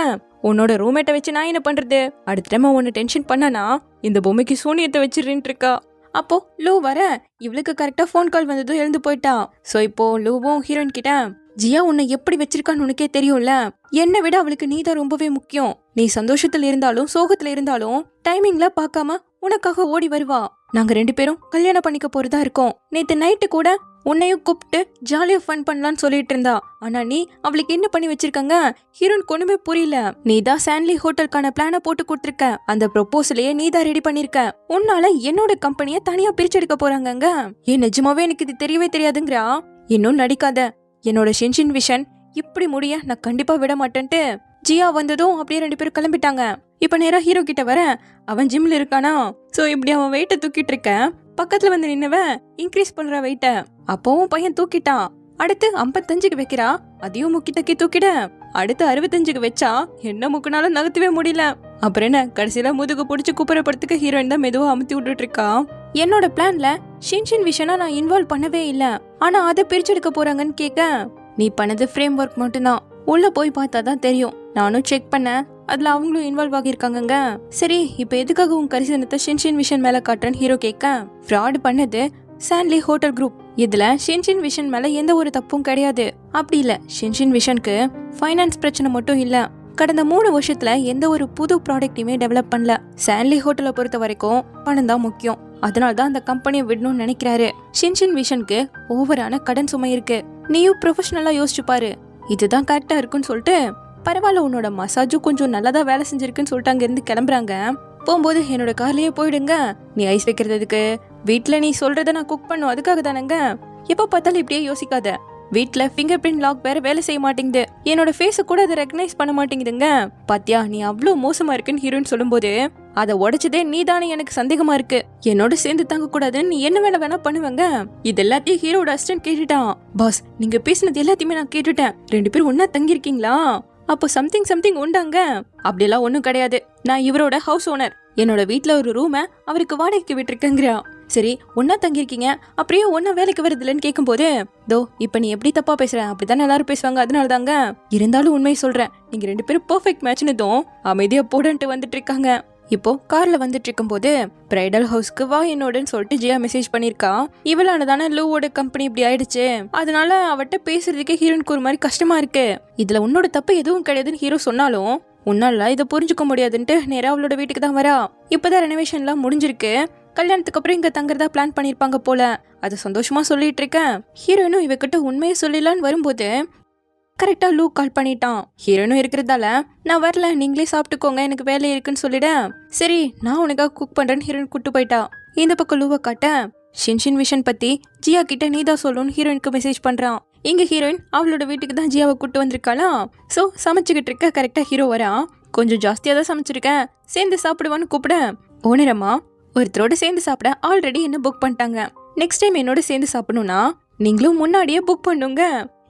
உன்னோட ரூம்மேட்டை வச்சு நான் என்ன பண்றது, அடுத்த டைம் உன்னை டென்ஷன் பண்ணானா இந்த பொம்மைக்கு சூனியத்தை வச்சிருன்னு இருக்கா. அப்போ லூ வர, இவளுக்கு கரெக்டா போன் கால் வந்ததும் எழுந்து போயிட்டா. சோ இப்போ லூவும் ஹீரோயின் கிட்ட, ஜியா உன்னை எப்படி வச்சிருக்கான்னு உனக்கே தெரியும்ல, என்னை விட அவளுக்கு நீதான் ரொம்பவே முக்கியம், நீ சந்தோஷத்துல இருந்தாலும் சோகத்துல இருந்தாலும் டைமிங்ல பாக்காம உனக்காக ஓடி வருவா, நாங்க 2 பேரும் கல்யாணம் பண்ணிக்க போறதா இருக்கோம், நேத்து நைட்டு கூட உன்னையும் கூப்பிட்டு ஜாலியா ஃபன் பண்ணலான்னு சொல்லிட்டு இருந்தா, ஆனா நீ அவளுக்கு என்ன பண்ணி வச்சிருக்காங்க, ஹீரோன் ஒண்ணுமே புரியல, நீ தான் சான்லி ஹோட்டலுக்கான பிளான போட்டு கொடுத்திருக்க, அந்த ப்ரொபோசலையே நீ தான் ரெடி பண்ணிருக்க, உன்னால என்னோட கம்பெனிய தனியா பிரிச்செடுக்க போறாங்க, ஏன் நிஜமாவே எனக்கு இது தெரியவே தெரியாதுங்கிறா, இன்னும் நடிக்காத, என்னோட ஷின்ஷின் விஷன் இப்படி முடிய நான் கண்டிப்பா விட மாட்டேன்ட்டு ஜியா வந்ததும் அப்படியே 2 பேரும் கிளம்பிட்டாங்க. இப்ப நேரா ஹீரோ கிட்ட வர, அவன் ஜிம்ல இருக்கானா, சோ இப்படி அவன் வெயிட்ட தூக்கிட்டு இருக்க, பக்கத்துல வந்து நின்னவன் இன்க்ரீஸ் பண்ற வெயிட்ட, அப்பவும் பையன் தூக்கிட்டான், அடுத்து 55க்கு வைக்கிறா, அதையும் முக்கி தக்கி தூக்கிட, அடுத்து 65க்கு வச்சா என்ன முக்குனாலும் நகர்த்தவே முடியல, அப்புறம் என்ன கடைசியில முதுகு பிடிச்சு குப்புறப்படுத்துக்க ஹீரோயின் தான் மெதுவா அமுத்தி விட்டுட்டு இருக்கா. என்னோட பிளான்ல ஷின்ஷின் விஷனா நான் இன்வால்வ் பண்ணவே இல்ல, ஆனா அதை பிரிச்செடுக்க போறாங்கன்னு கேட்க, நீ பண்ணது ஃப்ரேம் ஒர்க் மட்டும்தான், உள்ள போய் பார்த்தாதான் தெரியும், நானும் செக் பண்ணேன், அதுல அவங்களும் இன்வால்வ் ஆகியிருக்காங்க. சரி இப்ப எதுக்காக உன் கரிசனத்தை ஷின்ஷின் விஷன் மேல காட்டுறேன்னு ஹீரோ கேட்க, ஃப்ராட் பண்ணது சான்லி ஹோட்டல் குரூப், இதுல ஷின்ஷின் விஷன் மேல எந்த ஒரு தப்பும் கிடையாது, அப்படி இல்ல ஷின்ஷின் விஷனுக்கு ஃபைனான்ஸ் பிரச்சனை மட்டும் இல்ல, கடந்த 3 வருஷத்துல எந்த ஒரு புது ப்ராடக்டையுமே டெவலப் பண்ணல, சான்லி ஹோட்டலை பொறுத்த வரைக்கும் பணம் தான் முக்கியம், அதனாலதான் அந்த கம்பெனியை விடணும்னு நினைக்கிறாரு. ஷின்ஷின் விஷனுக்கு ஓவரான கடன் சுமை இருக்கு, நீயும் ப்ரொஃபஷனலா யோசிச்சு பாரு, இதுதான் கரெக்டா இருக்குன்னு சொல்லிட்டு, பரவாயில்ல உன்னோட மசாஜும் கொஞ்சம் நல்லதா வேலை செஞ்சிருக்குன்னு சொல்லிட்டு அங்க இருந்து கிளம்புறாங்க. போகும்போது என்னோட கார்லயே போயிடுங்க, நீ ஐஸ் வைக்கிறதுக்கு, வீட்டுல நீ சொல்றத நான் குக் பண்ணும் அதுக்காக தானங்க, எப்ப பார்த்தாலும் இப்படியே யோசிக்காத, வீட்டுல ஃபிங்கர் பிரிண்ட் லாக் வேற வேலை செய்ய மாட்டேங்குது, என்னோட ஃபேஸ கூட அதை ரெகனைஸ் பண்ண மாட்டேங்குதுங்க, பாத்தியா நீ அவ்வளவு மோசமா இருக்குன்னு ஹீரோயின் சொல்லும்போது, அதை உடைச்சதே நீ தானே, எனக்கு சந்தேகமா இருக்கு, என்னோட சேர்ந்து தாங்க கூடாதுன்னு நீ என்ன வேணா பண்ணுவாங்க, இது எல்லாத்தையும் ஹீரோட அசிஸ்டன்ட் கேட்டுட்டான். பாஸ் நீங்க பேசினது எல்லாத்தையுமே நான் கேட்டுட்டேன், 2 பேரும் ஒன்னா தங்கி இருக்கீங்களா, அப்போ சம்திங் உண்டாங்க, அப்படியெல்லாம் ஒண்ணும் கிடையாது, நான் இவரோட ஹவுஸ் ஓனர், என்னோட வீட்டுல ஒரு ரூமை அவருக்கு வாடகைக்கு விட்டுருக்கேங்கிறா, சரி ஒன்னா தங்கியிருக்கீங்க அப்படியே ஒன்னா வேலைக்கு வருது இல்லைன்னு கேட்கும் போது, தோ இப்ப நீ எப்படி தப்பா பேசுற, அப்படித்தானே எல்லாரும் பேசுவாங்க, அதனால தாங்க, இருந்தாலும் உண்மையை சொல்றேன், நீங்க 2 பேரும் பெர்ஃபெக்ட் மேட்ச்னதும் அமைதியா போடன்ட்டு வந்துட்டு இருக்காங்க. இப்போ கார்ல வந்துட்டு இருக்கும் போது, பிரைடல் ஹவுஸ்க்கு வா என்னோடன்னு சொல்லிட்டு ஜியா மெசேஜ் பண்ணிருக்கா. இவளானதானே லூவோட கம்பெனி இப்படி ஆயிடுச்சு, அதனால அவட்ட பேசுறதுக்கே ஹீரோனுக்கு ஒரு மாதிரி கஷ்டமா இருக்கு, இதுல உன்னோட தப்பு எதுவும் கிடையாதுன்னு ஹீரோ சொன்னாலும் உன்னால இதை புரிஞ்சுக்க முடியாதுன்ட்டு நேரா அவளோட வீட்டுக்கு தான் வரா. இப்பதான் ரெனோவேஷன் எல்லாம் முடிஞ்சிருக்கு, கல்யாணத்துக்கு அப்புறம் இங்க தங்குறதா பிளான் பண்ணிருப்பாங்க போல. அது சந்தோஷமா சொல்லிட்டு இருக்கேன். ஹீரோயினும் இவகிட்ட உண்மையை சொல்லலான்னு வரும்போது கரெக்டா லூ கால் பண்ணிட்டான். ஹீரோனும் இருக்கிறதால நான் வரல, நீங்களே சாப்பிட்டுக்கோங்க, எனக்கு வேலை இருக்குன்னு சொல்லிட. சரி நான் உனக்காக குக் பண்றேன்னு ஹீரோயின் கூட்டு போயிட்டா. இந்த பக்கம் லூவை காட்ட ஷின்ஷின் விஷன் பத்தி ஜியா கிட்ட நீதான் சொல்லணும்னு ஹீரோயினுக்கு மெசேஜ் பண்றான். இங்க ஹீரோயின் அவளோட வீட்டுக்கு தான் ஜியாவை கூட்டு வந்திருக்காளா. சோ சமைச்சுக்கிட்டு இருக்க கரெக்டா ஹீரோ வரா. கொஞ்சம் ஜாஸ்தியா தான் சமைச்சிருக்கேன், சேர்ந்து சாப்பிடுவான்னு கூப்பிட ஓனரம்மா ஒருத்தரோட சேர்ந்து சாப்பிட ஆல்ரெடி என்ன புக் பண்ணிட்டாங்க. நெக்ஸ்ட் டைம் என்னோட சேர்ந்து சாப்பிடணும்னா நீங்களும் முன்னாடியே புக் பண்ணுங்க.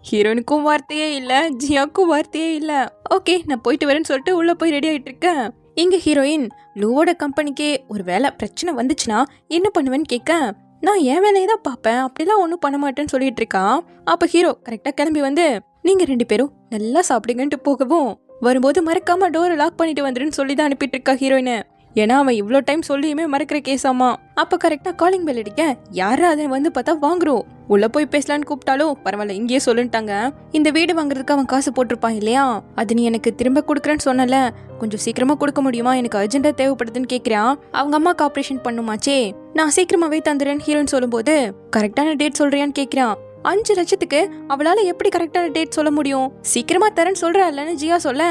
ஹீரோனுக்கும் வார்த்தையே இல்ல, ஜியாக்கும் வார்த்தையே இல்ல. ஓகே நான் போயிட்டு வரேன்னு சொல்லிட்டு உள்ள போய் ரெடி ஆயிட்டு இருக்கேன். இங்க ஹீரோயின் லூவோட கம்பெனிக்கே ஒரு வேலை பிரச்சனை வந்துச்சுன்னா என்ன பண்ணுவேன்னு கேட்க நான் என் வேலையை தான் பார்ப்பேன், அப்படிலாம் ஒன்றும் பண்ண மாட்டேன்னு சொல்லிட்டு இருக்கான். அப்ப ஹீரோ கரெக்டா கிளம்பி வந்து நீங்க 2 பேரும் நல்லா சாப்பிடுங்கன்ட்டு போகவும் வரும்போது மறக்காம டோரை லாக் பண்ணிட்டு வந்துருன்னு சொல்லி தான் அனுப்பிட்டு இருக்கா ஹீரோயின். ஏன்னா அவன் இவ்வளோ டைம் சொல்லியுமே மறக்கிற கேஸாமா. அப்ப கரெக்டா காலிங் பெல் அடிக்க யாரா அதை வந்து பார்த்தா வாங்குறோம். உள்ள போய் பேசலான்னு கூப்பிட்டாலும் பரவாயில்ல இங்கேயே சொல்லிட்டாங்க. இந்த வீடு வாங்குறதுக்கு அவன் காசு போட்டிருப்பான் இல்லையா, அது நீ எனக்கு திரும்ப கொடுக்குறேன்னு சொன்னல, கொஞ்சம் சீக்கிரமா கொடுக்க முடியுமா, எனக்கு அர்ஜென்ட்டா தேவைப்படுதுன்னு கேட்கிறான். அவங்க அம்மாக்கு ஆப்ரேஷன் பண்ணுமாச்சே, நான் சீக்கிரமாவே தந்துடுறேன்னு ஹீரோன்னு சொல்லும்போது கரெக்டான டேட் சொல்றியான்னு கேட்கிறான். 5 லட்சத்துக்கு அவளால எப்படி கரெக்டான டேட் சொல்ல முடியும், சீக்கிரமா தரேன்னு சொல்றா இல்லன்னு ஜியா சொல்ல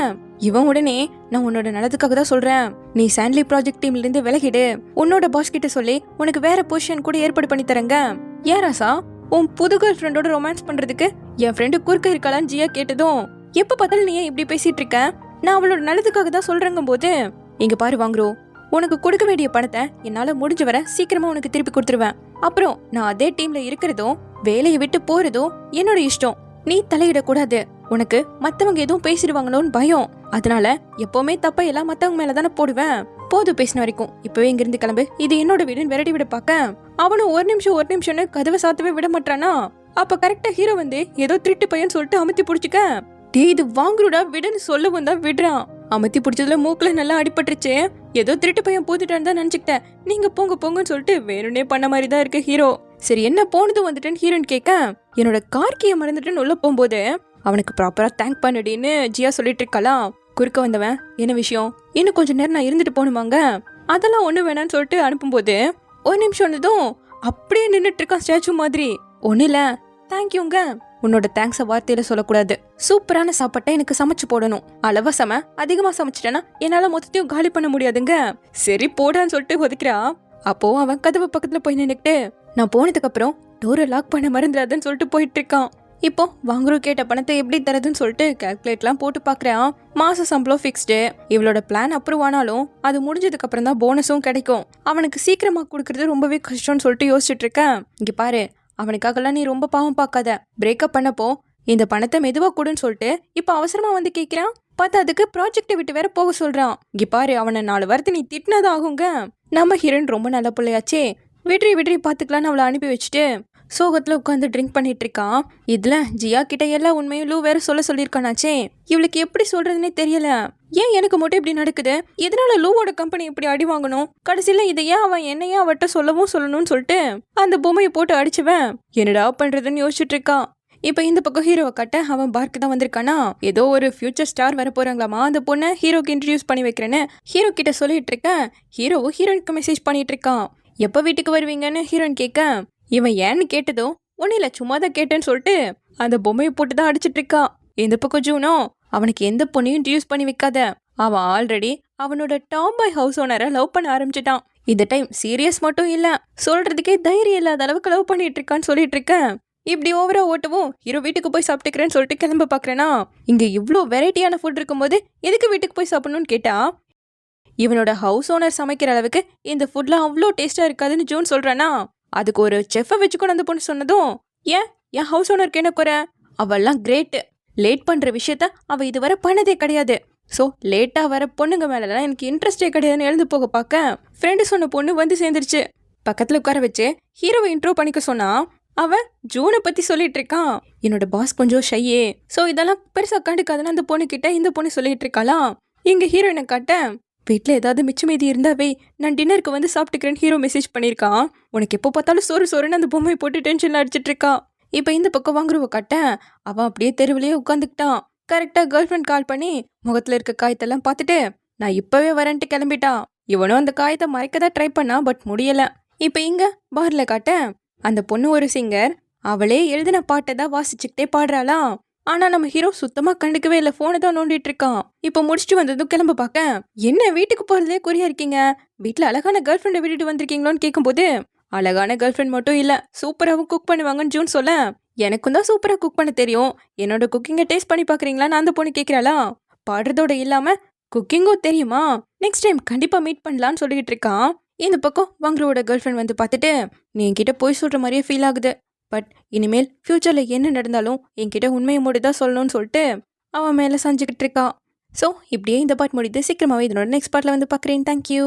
இவன் உடனே நான் உன்னோட நல்லதுக்காக தான் சொல்றேன், நீ சாண்ட்லி ப்ராஜெக்ட் டீம்ல இருந்து விலகிடு, உன்னோட பாஸ் கிட்ட சொல்லி உனக்கு வேற பொசிஷன் கூட ஏற்பாடு பண்ணி தரங்க. ஏன் ராசா உன் புது கேர்ள் ஃப்ரெண்டோட ரொமான்ஸ் பண்றதுக்கு என் ஃப்ரெண்டு குறுக்க இருக்காளான்னு ஜியா கேட்டதும் எப்ப பார்த்தாலும் நீ ஏன் இப்படி பேசிட்டு இருக்க, நான் அவளோட நல்லதுக்காக தான் சொல்றேங்க போது இங்க பாரு வாங்குறோ, உனக்கு கொடுக்க வேண்டிய பணத்தை என்னால முடிஞ்ச வர சீக்கிரமா உனக்கு திருப்பி கொடுத்துருவேன். அப்புறம் நான் அதே டீம்ல இருக்கிறதும் வேலையை விட்டு போறதும் என்னோட இஷ்டம், நீ தலையிடக்கூடாது. உனக்கு மத்தவங்க எதுவும் பேசிடுவாங்களோன்னு பயம், அதனால எப்பவுமே தப்ப எல்லாம் மத்தவங்க மேலதானே போடுவேன். போதும் பேசின வரைக்கும் இப்பவே இங்கிருந்து கிளம்பு, இது என்னோட வீடுன்னு விரட்டி விட பாக்க அவனும் ஒரு நிமிஷம்னு கதவை சாத்தவே விட மாட்டானா. அப்ப கரெக்டா ஹீரோ வந்து ஏதோ திருட்டு பையன் சொல்லிட்டு அமுத்தி புடிச்சுக்க டே இது வாங்குறடா விடுன்னு சொல்லவும் தான் விடுறான். அமுத்தி பிடிச்சதுல மூக்குல நல்லா அடிபட்டுருச்சு, ஏதோ திருட்டு பையன் பூத்துட்டான்னு தான் நினைச்சுக்கிட்டேன், நீங்க போங்க போங்கன்னு சொல்லிட்டு வேணும்னே பண்ண மாதிரி தான் இருக்கு ஹீரோ. சரி என்ன போனது வந்துட்டேன்னு ஹீரோன்னு கேட்க என்னோட கார் கீயை மறந்துட்டுன்னு உள்ள போகும்போது அவனுக்கு ப்ராப்பரா தேங்க் பண்ணுடின்னு ஜியா சொல்லிட்டு இருக்கலாம். குறுக்க வந்தவன் என்ன விஷயம், இன்னும் கொஞ்சம் நேரம் நான் இருந்துட்டு போகணுமாங்க, அதெல்லாம் ஒண்ணு வேணான்னு சொல்லிட்டு அனுப்பும்போது ஒரு நிமிஷம் வந்ததும் அப்படியே நின்றுட்டு இருக்கான் ஸ்டாச்சு மாதிரி. ஒண்ணு இல்ல தேங்க்யூங்க, உன்னோட தேங்க்ஸை வார்த்தையில சொல்லக்கூடாது, சூப்பரான சாப்பாட்டை எனக்கு சமைச்சு போடணும், அளவா அதிகமா சமைச்சிட்டேன்னா என்னால மொத்தத்தையும் காலி பண்ண முடியாதுங்க. சரி போடான்னு சொல்லிட்டு ஒதுக்கிறா. அப்போ அவன் கதவு பக்கத்துல போய் நின்னுக்கிட்டு நான் போனதுக்கு அப்புறம் டோரை லாக் பண்ண மறந்துடாதுன்னு சொல்லிட்டு போயிட்டு இருக்கான். இப்போ வாங்குறோ கேட்ட பணத்தை எப்படி தரதுன்னு சொல்லிட்டு கால்குலேட்லாம் போட்டு பாக்குறான். மாச சம்பளம் ஃபிக்ஸ்டு, இவளோட பிளான் அப்ரூவ் ஆனாலும் அது முடிஞ்சதுக்கு அப்புறம் தான் போனஸும் கிடைக்கும், அவனுக்கு சீக்கிரமா கொடுக்கறது ரொம்பவே கஷ்டம்னு சொல்லிட்டு யோசிச்சுட்டு இருக்கேன். இங்க பாரு அவனுக்காகலாம் நீ ரொம்ப பாவம் பார்க்காத, பிரேக்கப் பண்ணப்போ இந்த பணத்தை மெதுவா கொடுன்னு சொல்லிட்டு இப்ப அவசரமா வந்து கேட்கிறான். பார்த்தா அதுக்கு ப்ராஜெக்டை விட்டு வேற போக சொல்றான். இங்க பாரு அவனை 4 வாரத்தை நீ திட்டினதா ஆகுங்க. நம்ம ஹீரோயின் ரொம்ப நல்ல பிள்ளையாச்சே, விட்ரி பாத்துக்கலான்னு அவளை அனுப்பி வச்சுட்டு சோகத்துல உட்காந்து ட்ரிங்க் பண்ணிட்டு இருக்கான். இதுல ஜியா கிட்ட எல்லா உண்மையும் லூ வேற சொல்லியிருக்கானாச்சே, இவளுக்கு எப்படி சொல்றதுன்னே தெரியல. ஏன் எனக்கு மட்டும் இப்படி நடக்குது, எதனால லூவோட கம்பெனி இப்படி அடி வாங்கணும், கடைசியில இதை ஏன் அவன் என்னையே அவட்ட சொல்லணும்னு சொல்லிட்டு அந்த பொம்மையை போட்டு அடிச்சுவேன், என்னடா பண்றதுன்னு யோசிச்சுட்டு இருக்கான். இப்ப இந்த பக்கம் ஹீரோவை கட்ட அவன் பார்க்கு தான் வந்திருக்கானா, ஏதோ ஒரு ஃபியூச்சர் ஸ்டார் வர போறாங்களாமா, அந்த பொண்ணை ஹீரோக்கு இன்ட்ரடியூஸ் பண்ணி வைக்கிறேன்னு ஹீரோ கிட்ட சொல்லிட்டு இருக்கேன். ஹீரோயினுக்கு மெசேஜ் பண்ணிட்டு இருக்கான். எப்ப வீட்டுக்கு வருவீங்கன்னு ஹீரோயின் கேட்க இவன் ஏன்னு கேட்டதும் ஒன்னும் இல்ல சும்மா தான் கேட்டேன்னு சொல்லிட்டு அந்த பொம்மையை போட்டு தான் அடிச்சிட்டு இருக்கான். இந்த பக்கம் ஜூனோ அவனுக்கு எந்த பொண்ணையும் இன்ட்ரடியூஸ் பண்ணி வைக்காத, அவன் ஆல்ரெடி அவனோட டாம் பாய் ஹவுஸ் ஓனரை லவ் பண்ண ஆரம்பிச்சிட்டான். இந்த டைம் சீரியஸ் மட்டும் இல்ல, சொல்றதுக்கே தைரியம் இல்லாத அளவுக்கு லவ் பண்ணிட்டு இருக்கான்னு சொல்லிட்டு இருக்கேன். இப்படி ஓவரா ஓட்டவும் ஹீரோ வீட்டுக்கு போய் சாப்பிட்டுக்கிறேன்னு சொல்லிட்டு கிளம்ப பாக்குறேனா, இங்க இவ்வளோ வெரைட்டியான ஃபுட் இருக்கும்போது எதுக்கு வீட்டுக்கு போய் சாப்பிடணும்னு கேட்டா இவனோட ஹவுஸ் ஓனர் சமைக்கிற அளவுக்கு இந்த ஃபுட்லாம் அவ்வளோ டேஸ்டா இருக்காதுன்னு ஜூன் சொல்றானா. அதுக்கு ஒரு செஃப்பை வச்சுக்கணும் அந்த பொண்ணு சொன்னதும் ஏன் என் ஹவுஸ் ஓனருக்கு என்ன குறை, அவெல்லாம் கிரேட், லேட் பண்ற விஷயத்த அவ இதுவரை பண்ணதே கிடையாது, ஸோ லேட்டா வர பொண்ணுங்க மேலாம் எனக்கு இன்ட்ரெஸ்டே கிடையாதுன்னு எழுந்து போக பார்க்க ஃப்ரெண்டு சொன்ன பொண்ணு வந்து சேர்ந்துருச்சு. பக்கத்துல உட்கார வச்சு ஹீரோவை இன்ட்ரோ பண்ணிக்க சொன்னா அவன் ஜூனை பத்தி சொல்லிட்டு இருக்கான். என்னோட பாஸ் கொஞ்சம் ஷையே, ஸோ இதெல்லாம் பெருசா கண்டுக்காதுன்னு அந்த பொண்ணு கிட்ட இந்த பொண்ணு சொல்லிட்டு இருக்காளாம். இங்க ஹீரோயினை காட்ட வீட்டில் ஏதாவது மிச்சம் மீதி இருந்தாவே நான் டின்னருக்கு வந்து சாப்பிட்டுக்கிறேன்னு ஹீரோ மெசேஜ் பண்ணியிருக்கான். உனக்கு எப்போ பார்த்தாலும் சோறுன்னு அந்த பொம்மையை போட்டு டென்ஷன்ல அடிச்சிட்டு இருக்கான். இப்போ இந்த பக்கம் வாங்குறவ காட்ட அவன் அப்படியே தெருவிலேயே உட்காந்துக்கிட்டான். கரெக்டா கேர்ள் ஃப்ரெண்ட் கால் பண்ணி முகத்துல இருக்க காயத்தெல்லாம் பார்த்துட்டு நான் இப்பவே வரேன்ட்டு கிளம்பிட்டான். இவனும் அந்த காயத்தை மறைக்கதான் ட்ரை பண்ணா, பட் முடியல. இப்போ இங்க பார்ல காட்ட அந்த பொண்ணு ஒரு சிங்கர். அவளே எழுதின பாட்டை தான் வாசிச்சுக்கிட்டே பாடுறாளா. ஆனா நம்ம ஹீரோ சுத்தமா கண்டுக்கவே இல்ல, போனை தான் நோண்டிட்டு இருக்கான். இப்போ முடிச்சுட்டு வந்ததும் கிளம்ப பாக்க, என்ன வீட்டுக்கு போறதே குறியா இருக்கீங்க, வீட்டுல அழகான கேர்ள் ஃப்ரெண்டை விட்டுட்டு வந்திருக்கீங்களோன்னு கேட்கும்போது, அழகான கேர்ள் ஃப்ரெண்ட் மட்டும் இல்ல, சூப்பராகவும் குக் பண்ணுவாங்கன்னு ஜூன் சொல்ல, எனக்கும் தான் சூப்பரா குக் பண்ண தெரியும், என்னோட குக்கிங்கை டேஸ்ட் பண்ணி பாக்குறீங்களான்னு அந்த பொண்ணு கேட்கிறாளா. பாடுறதோட இல்லாம குக்கிங்கும் தெரியுமா, நெக்ஸ்ட் டைம் கண்டிப்பா மீட் பண்ணலான்னு சொல்லிட்டு இருக்கான். இந்த பக்கம் வாங்குறவோட கேர்ள் ஃப்ரெண்ட் வந்து பார்த்துட்டு, நீ என்கிட்ட போய் சொல்ற மாதிரியே ஃபீல் ஆகுது, பட் இனிமேல் ஃபியூச்சர்ல என்ன நடந்தாலும் என்கிட்ட உண்மையை மூடி தான் சொல்லணும்னு சொல்லிட்டு அவன் மேல சாஞ்சுக்கிட்டு இருக்கா. ஸோ இப்படியே இந்த பார்ட் முடியுது. சீக்கிரமாவே இதனோட நெக்ஸ்ட் பார்ட்ல வந்து பார்க்குறேன். தேங்க்யூ.